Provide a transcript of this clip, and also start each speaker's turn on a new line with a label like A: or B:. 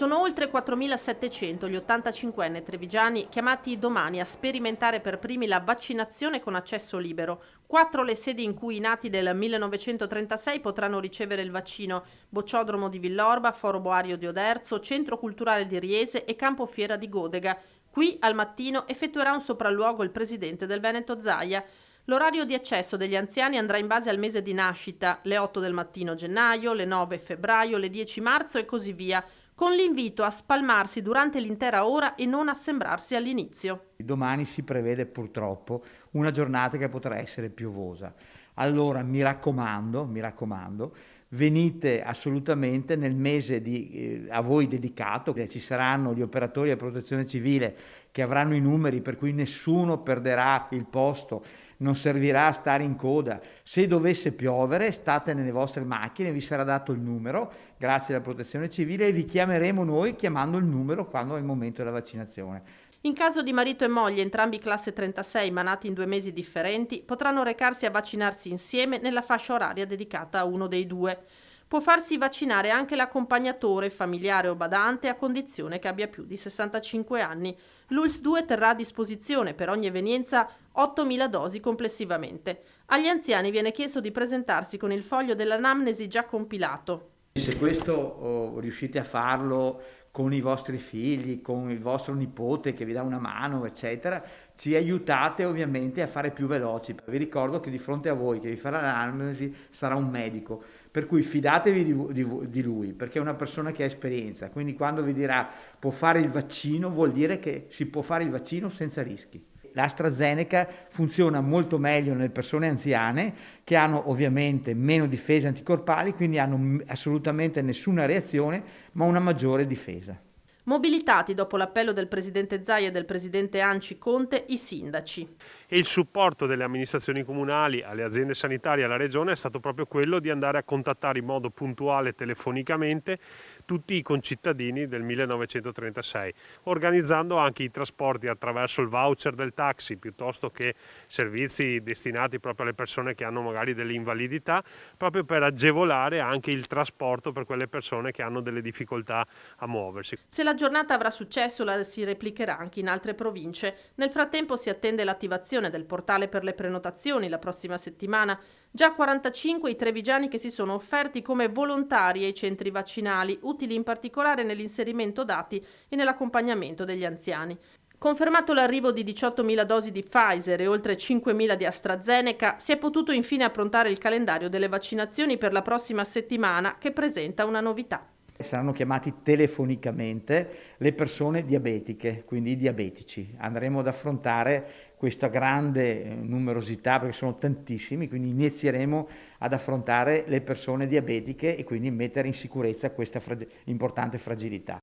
A: Sono oltre 4.700 gli 85enni trevigiani chiamati domani a sperimentare per primi la vaccinazione con accesso libero. 4 le sedi in cui i nati del 1936 potranno ricevere il vaccino: Bocciodromo di Villorba, Foro Boario di Oderzo, Centro Culturale di Riese e Campo Fiera di Godega. Qui al mattino effettuerà un sopralluogo il presidente del Veneto Zaia. L'orario di accesso degli anziani andrà in base al mese di nascita, le 8 del mattino gennaio, le 9 febbraio, le 10 marzo e così via, con l'invito a spalmarsi durante l'intera ora e non assembrarsi all'inizio.
B: Domani si prevede purtroppo una giornata che potrà essere piovosa. Allora mi raccomando, venite assolutamente nel mese a voi dedicato, che ci saranno gli operatori della protezione civile che avranno i numeri per cui nessuno perderà il posto, non servirà a stare in coda. Se dovesse piovere, state nelle vostre macchine, vi sarà dato il numero grazie alla protezione civile e vi chiameremo noi chiamando il numero quando è il momento della vaccinazione.
A: In caso di marito e moglie, entrambi classe 36, ma nati in 2 mesi differenti, potranno recarsi a vaccinarsi insieme nella fascia oraria dedicata a uno dei due. Può farsi vaccinare anche l'accompagnatore, familiare o badante, a condizione che abbia più di 65 anni. L'ULSS 2 terrà a disposizione per ogni evenienza 8.000 dosi complessivamente. Agli anziani viene chiesto di presentarsi con il foglio dell'anamnesi già compilato.
B: Se questo riuscite a farlo con i vostri figli, con il vostro nipote che vi dà una mano, eccetera, ci aiutate ovviamente a fare più veloci. Vi ricordo che di fronte a voi, che vi farà l'analisi, sarà un medico, per cui fidatevi di lui, perché è una persona che ha esperienza. Quindi quando vi dirà può fare il vaccino, vuol dire che si può fare il vaccino senza rischi. L'AstraZeneca funziona molto meglio nelle persone anziane che hanno ovviamente meno difese anticorpali, quindi hanno assolutamente nessuna reazione, ma una maggiore difesa.
A: Mobilitati dopo l'appello del presidente Zaia e del presidente ANCI Conte i sindaci.
C: E il supporto delle amministrazioni comunali alle aziende sanitarie e alla regione è stato proprio quello di andare a contattare in modo puntuale telefonicamente tutti i concittadini del 1936, organizzando anche i trasporti attraverso il voucher del taxi piuttosto che servizi destinati proprio alle persone che hanno magari delle invalidità, proprio per agevolare anche il trasporto per quelle persone che hanno delle difficoltà a muoversi.
A: Se la giornata avrà successo, la si replicherà anche in altre province. Nel frattempo si attende l'attivazione del portale per le prenotazioni la prossima settimana. Già 45 i trevigiani che si sono offerti come volontari ai centri vaccinali, utili in particolare nell'inserimento dati e nell'accompagnamento degli anziani. Confermato l'arrivo di 18.000 dosi di Pfizer e oltre 5.000 di AstraZeneca, si è potuto infine approntare il calendario delle vaccinazioni per la prossima settimana, che presenta una novità.
B: Saranno chiamati telefonicamente le persone diabetiche, quindi i diabetici. Andremo ad affrontare questa grande numerosità, perché sono tantissimi, quindi inizieremo ad affrontare le persone diabetiche e quindi mettere in sicurezza questa importante fragilità.